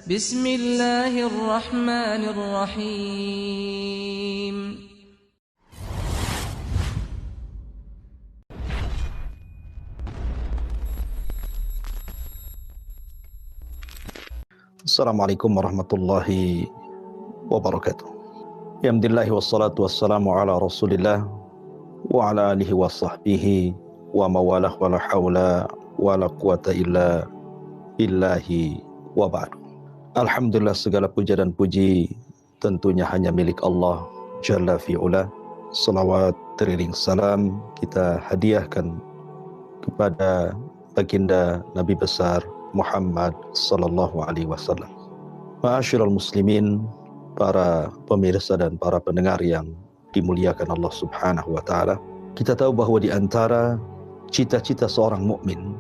Bismillahirrahmanirrahim. Assalamualaikum warahmatullahi wabarakatuh. Alhamdulillah wassalatu wassalamu ala Rasulillah wa ala alihi wa sahbihi wa mawalah wa la hawla wa la quwata illa billahi wa ba'du. Alhamdulillah, segala puja dan puji tentunya hanya milik Allah Jalla fi'ula. Salawat teriring salam kita hadiahkan kepada baginda Nabi besar Muhammad sallallahu alaihi wasallam. Ma'asyiral muslimin, para pemirsa dan para pendengar yang dimuliakan Allah Subhanahu wa taala. Kita tahu bahwa di antara cita-cita seorang mukmin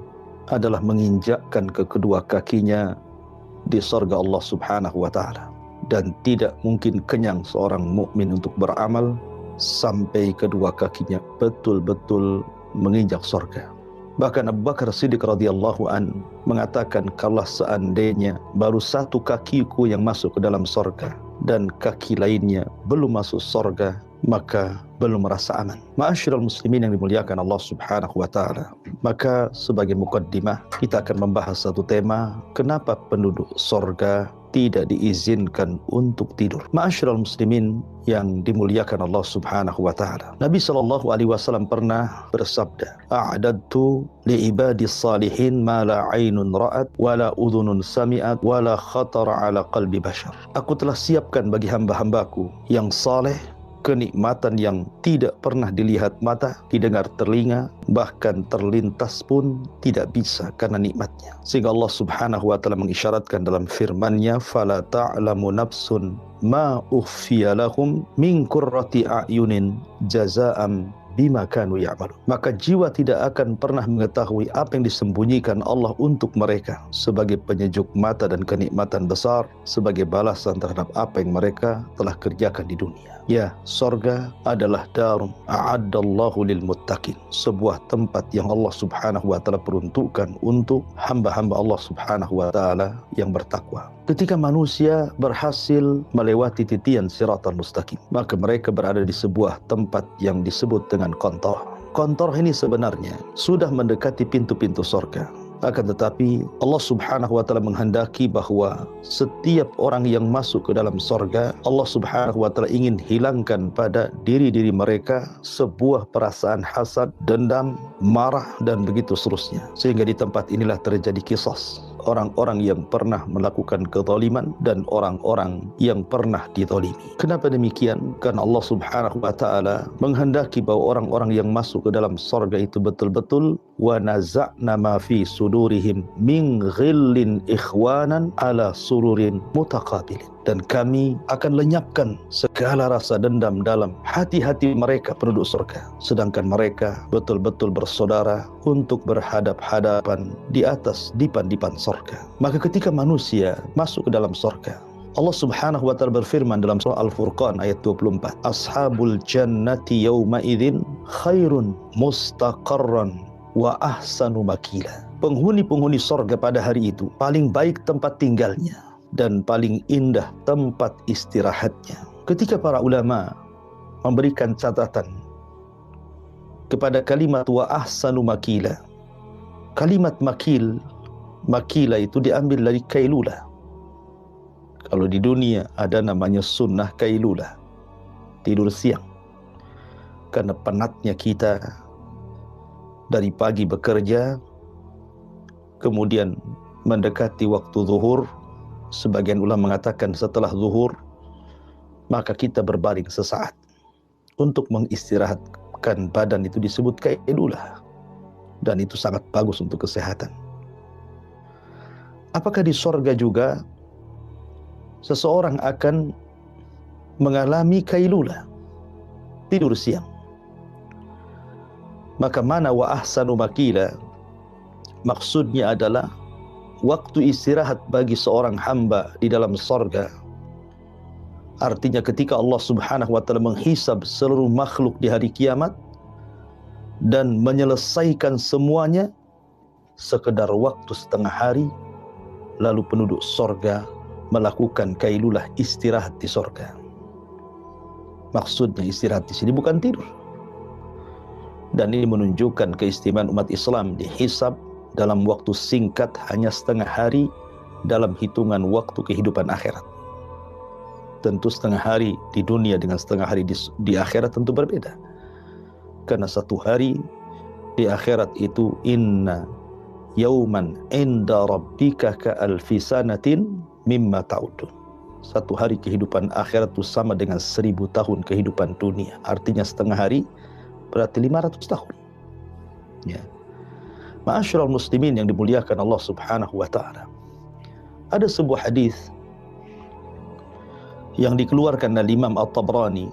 adalah menginjakkan kedua kakinya di surga Allah Subhanahu wa taala, dan tidak mungkin kenyang seorang mukmin untuk beramal sampai kedua kakinya betul-betul menginjak surga. Bahkan Abu Bakar Siddiq radhiyallahu an mengatakan, kalau seandainya baru satu kakiku yang masuk ke dalam surga dan kaki lainnya belum masuk surga, maka belum merasa aman. Ma'asyiral muslimin yang dimuliakan Allah Subhanahu wa taala. Maka sebagai mukaddimah kita akan membahas satu tema, kenapa penduduk surga tidak diizinkan untuk tidur. Ma'asyiral muslimin yang dimuliakan Allah Subhanahu wa taala. Nabi sallallahu alaihi wasallam pernah bersabda, "A'dadtu li ibadis salihin ma la 'ainun ra'at wa la udhunun sami'at wa la khatara 'ala qalbi bashar." Aku telah siapkan bagi hamba-hambaku yang saleh kenikmatan yang tidak pernah dilihat mata, didengar telinga, bahkan terlintas pun tidak bisa karena nikmatnya. Sehingga Allah Subhanahu wa taala mengisyaratkan dalam firman-Nya, "Fala ta'lamu nafsun ma ukhfiya lahum min qurrati a'yunin jazaa'an bima kanu ya'malun." Maka jiwa tidak akan pernah mengetahui apa yang disembunyikan Allah untuk mereka sebagai penyejuk mata dan kenikmatan besar, sebagai balasan terhadap apa yang mereka telah kerjakan di dunia. Ya, sorga adalah darum a'addallahu lil muttaqin, sebuah tempat yang Allah Subhanahu wa taala peruntukkan untuk hamba-hamba Allah Subhanahu wa taala yang bertakwa. Ketika manusia berhasil melewati titian siratal mustaqim, maka mereka berada di sebuah tempat yang disebut dengan qantarah. Qantarah ini sebenarnya sudah mendekati pintu-pintu surga. Akan tetapi Allah Subhanahu wa taala menghendaki bahwa setiap orang yang masuk ke dalam surga, Allah Subhanahu wa taala ingin hilangkan pada diri-diri mereka sebuah perasaan hasad, dendam, marah, dan begitu seterusnya. Sehingga di tempat inilah terjadi qisas orang-orang yang pernah melakukan kezaliman dan orang-orang yang pernah dizalimi. Kenapa demikian? Karena Allah Subhanahu wa taala menghendaki bahwa orang-orang yang masuk ke dalam surga itu betul-betul wa naza'na ma fi sudurihim min ghillin ikhwanan ala sururin mutaqabilin, dan kami akan lenyapkan segala rasa dendam dalam hati-hati mereka penduduk surga, sedangkan mereka betul-betul bersaudara untuk berhadap-hadapan di atas dipan-dipan surga. Maka ketika manusia masuk ke dalam surga, Allah Subhanahu wa taala berfirman dalam surah Al-Furqan ayat 24, "Ashabul jannati yawma idzin khairun mustaqarran wa ahsanu makila." Penghuni-penghuni surga pada hari itu paling baik tempat tinggalnya dan paling indah tempat istirahatnya. Ketika para ulama memberikan catatan kepada kalimat wa ahsanu makila, kalimat makila itu diambil dari kailula. Kalau di dunia ada namanya sunnah kailula, tidur siang, karena penatnya kita dari pagi bekerja, kemudian mendekati waktu zuhur. Sebagian ulama mengatakan setelah zuhur, maka kita berbaring sesaat untuk mengistirahatkan badan, itu disebut kailulah, dan itu sangat bagus untuk kesehatan. Apakah di surga juga seseorang akan mengalami kailulah, tidur siang? Maka mana wa ahsanu makila, maksudnya adalah waktu istirahat bagi seorang hamba di dalam surga. Artinya ketika Allah Subhanahu wa taala menghisab seluruh makhluk di hari kiamat dan menyelesaikan semuanya sekedar waktu setengah hari, lalu penduduk surga melakukan kailulah, istirahat di sorga. Maksudnya istirahat di sini bukan tidur. Dan ini menunjukkan keistimewaan umat Islam dihisab dalam waktu singkat, hanya setengah hari dalam hitungan waktu kehidupan akhirat. Tentu setengah hari di dunia dengan setengah hari di akhirat tentu berbeda. Karena satu hari di akhirat itu inna yauman inda rabbika ka alfi sanatin mimma ta'udun. Satu hari kehidupan akhirat itu sama dengan 1000 tahun kehidupan dunia. Artinya setengah hari berarti 500 tahun. Ya. Ma'asyiral muslimin yang dimuliakan Allah Subhanahu wa taala. Ada sebuah hadis yang dikeluarkan oleh Imam At-Tabrani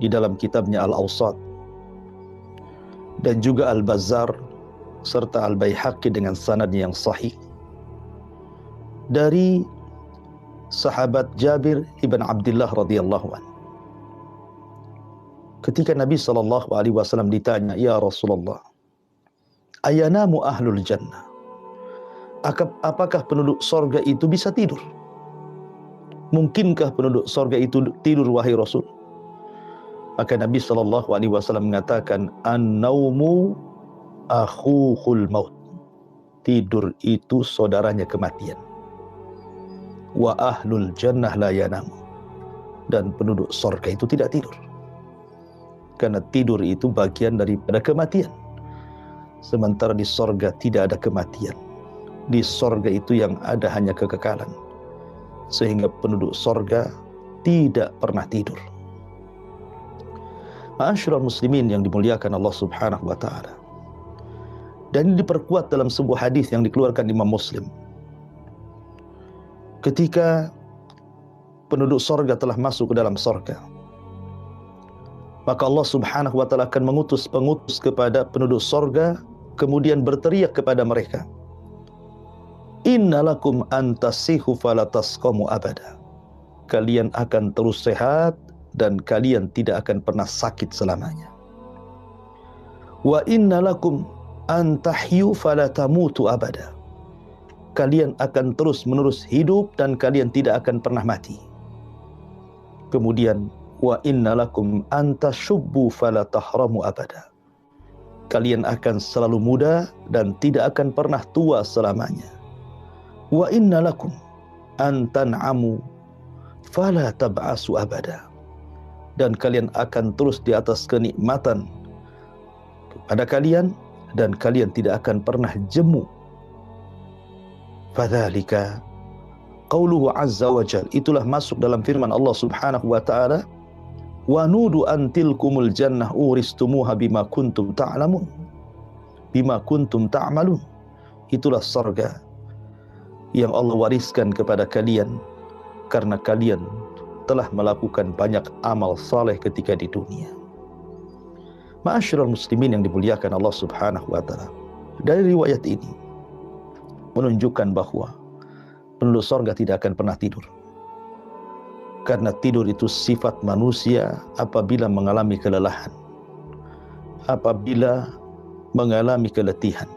di dalam kitabnya Al-Awsat dan juga Al-Bazzar serta Al-Baihaqi dengan sanad yang sahih dari sahabat Jabir ibn Abdullah radhiyallahu anhu. Ketika Nabi SAW ditanya, "Ya Rasulullah, ayanamu ahlul jannah?" Apakah penduduk sorga itu bisa tidur? Mungkinkah penduduk sorga itu tidur, wahai Rasul? Maka Nabi SAW mengatakan, "An-naumu akhuhul maut." Tidur itu saudaranya kematian. Wa ahlul jannah la yanamu. Dan penduduk sorga itu tidak tidur. Karena tidur itu bagian daripada kematian. Sementara di sorga tidak ada kematian. Di sorga itu yang ada hanya kekekalan. Sehingga penduduk sorga tidak pernah tidur. Ma'asyiral muslimin yang dimuliakan Allah Subhanahu wa taala. Dan ini diperkuat dalam sebuah hadis yang dikeluarkan Imam Muslim. Ketika penduduk sorga telah masuk ke dalam sorga, maka Allah Subhanahu wa taala akan mengutus pengutus kepada penduduk sorga, kemudian berteriak kepada mereka, "Innalakum antasihu falatasqamu abada." Kalian akan terus sehat dan kalian tidak akan pernah sakit selamanya. Wa innalakum antahyu falatamutu abada. Kalian akan terus menerus hidup dan kalian tidak akan pernah mati. Kemudian wa innalakum antashubbu falatahramu abada. Kalian akan selalu muda dan tidak akan pernah tua selamanya. Wa innalakum antan'amu falatab'asu abada. Dan kalian akan terus di atas kenikmatan kepada kalian dan kalian tidak akan pernah jemu. Fadzalika qauluhu azza wa jalla. Itulah masuk dalam firman Allah Subhanahu wa taala, wa nudu antilkumul jannah uristumuha bima kuntum ta'lamun. Bima kuntum ta'malun. Itulah surga yang Allah wariskan kepada kalian karena kalian telah melakukan banyak amal saleh ketika di dunia. Ma'asyiral muslimin yang dimuliakan Allah Subhanahu wa taala. Dari riwayat ini menunjukkan bahwa penduduk surga tidak akan pernah tidur. Karena tidur itu sifat manusia apabila mengalami kelelahan, apabila mengalami keletihan,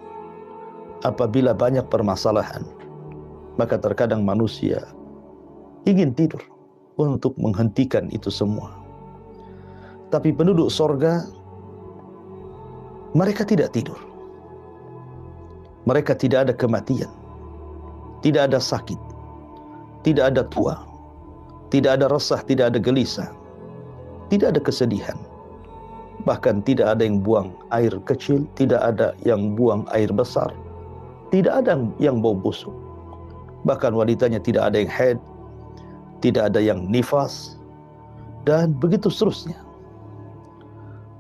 apabila banyak permasalahan, maka terkadang manusia ingin tidur untuk menghentikan itu semua. Tapi penduduk sorga, mereka tidak tidur. Mereka tidak ada kematian, tidak ada sakit, tidak ada tua, tidak ada resah, tidak ada gelisah, tidak ada kesedihan. Bahkan tidak ada yang buang air kecil, tidak ada yang buang air besar, tidak ada yang bau busuk. Bahkan wanitanya tidak ada yang haid, tidak ada yang nifas, dan begitu seterusnya.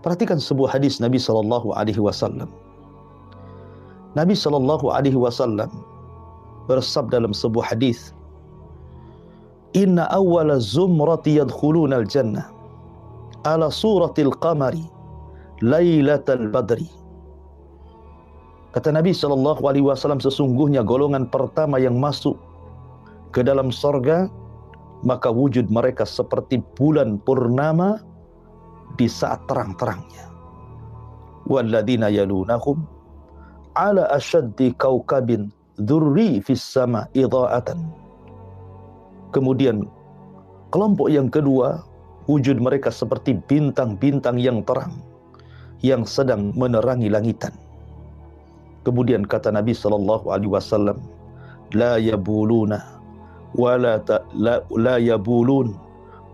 Perhatikan sebuah hadis Nabi SAW. Nabi SAW bersabda dalam sebuah hadis, "Inna awwala zumrati yadkhuluna al-jannah ala suratil qamari lailatal badri." Kata Nabi SAW, sesungguhnya golongan pertama yang masuk ke dalam sorga, maka wujud mereka seperti bulan purnama di saat terang-terangnya. Walladzina yalunahum ala ashaddi kaukabin dzurri fis sama idha'atan. Kemudian kelompok yang kedua, wujud mereka seperti bintang-bintang yang terang yang sedang menerangi langitan. Kemudian kata Nabi SAW, la yabuluna wala la yabulun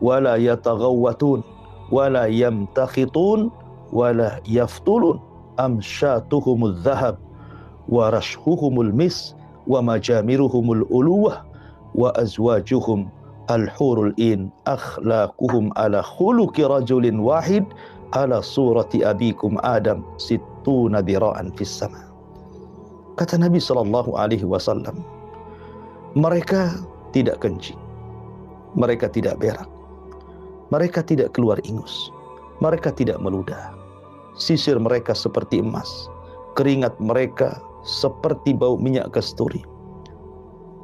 wala yataghawwatun wala yamtakhitun wala yaftulun amsyatuhumul dhahab wa rashhuhumul mis wa majamiruhumul uluwah wa azwajuhum al-hurul in akhlaquhum ala khuluqi rajulin wahid ala surati abikum Adam sittuna dira'an fis sama. Kata Nabi SAW, mereka tidak kencing, mereka tidak berak, mereka tidak keluar ingus, mereka tidak meludah. Sisir mereka seperti emas, keringat mereka seperti bau minyak kasturi.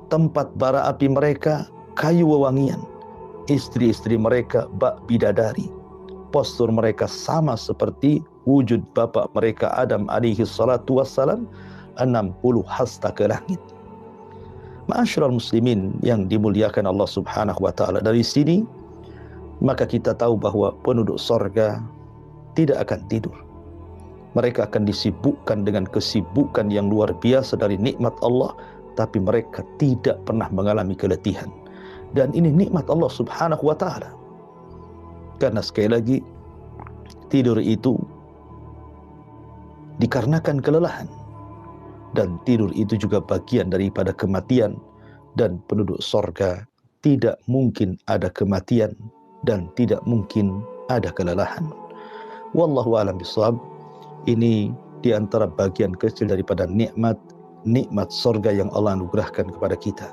Tempat bara api mereka kayu wewangian, istri-istri mereka bak bidadari. Postur mereka sama seperti wujud bapa mereka Adam alaihi salatu wassalam, 60 hasta ke langit. Ma'asyiral muslimin yang dimuliakan Allah Subhanahu wa taala, dari sini maka kita tahu bahwa penduduk sorga tidak akan tidur. Mereka akan disibukkan dengan kesibukan yang luar biasa dari nikmat Allah, tapi mereka tidak pernah mengalami keletihan. Dan ini nikmat Allah Subhanahu wa taala. Karena sekali lagi, tidur itu dikarenakan kelelahan, dan tidur itu juga bagian daripada kematian, dan penduduk sorga tidak mungkin ada kematian dan tidak mungkin ada kelelahan. Wallahu a'lam bishawab. Ini diantara bagian kecil daripada nikmat sorga yang Allah anugerahkan kepada kita.